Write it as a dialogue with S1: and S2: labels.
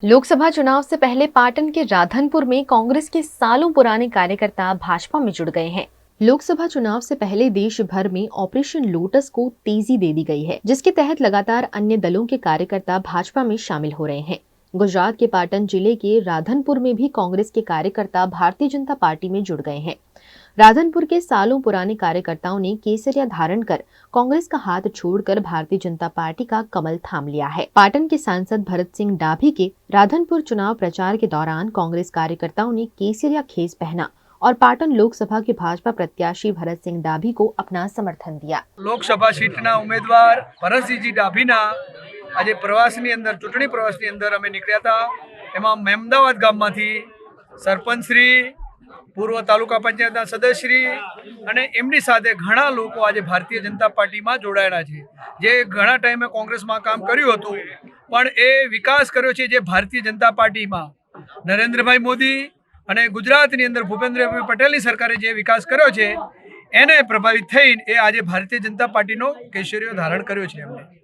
S1: लोकसभा चुनाव से पहले पाटन के राधनपुर में कांग्रेस के सालों पुराने कार्यकर्ता भाजपा में जुड़ गए हैं। लोकसभा चुनाव से पहले देश भर में ऑपरेशन लोटस को तेजी दे दी गई है, जिसके तहत लगातार अन्य दलों के कार्यकर्ता भाजपा में शामिल हो रहे हैं। गुजरात के पाटन जिले के राधनपुर में भी कांग्रेस के कार्यकर्ता भारतीय जनता पार्टी में जुड़ गए हैं। राधनपुर के सालों पुराने कार्यकर्ताओं ने केसरिया धारण कर कांग्रेस का हाथ छोड़कर भारतीय जनता पार्टी का कमल थाम लिया है। पाटन के सांसद भरत सिंह डाभी के राधनपुर चुनाव प्रचार के दौरान कांग्रेस कार्यकर्ताओं ने केसरिया खेस पहना और पाटन लोकसभा के भाजपा प्रत्याशी भरत सिंह डाभी को अपना समर्थन दिया।
S2: लोकसभा सीटना उम्मीदवार भरतसिंह डाभीना आज प्रवासनी अंदर चूंटणी प्रवासनी अंदर अमे निकळ्या था। एमां मेमदावाद गाममांथी सरपंचश्री, पूर्व तालुका पंचायतना सदस्यश्री अने एमनी साथे घणा लोको आज भारतीय जनता पार्टी में जोड़ायेला छे, जे घणा टाइमे कांग्रेस में काम कर्युं हतुं पण ए विकास कर्यो छे जे भारतीय जनता पार्टी में नरेन्द्रभाई मोदी अने गुजरातनी अंदर भूपेन्द्रभाई पटेलनी सरकारे जे विकास कर्यो छे एने प्रभावित थईने ए आज भारतीय जनता पार्टीनो केसरियो धारण कर्यो छे। एमणे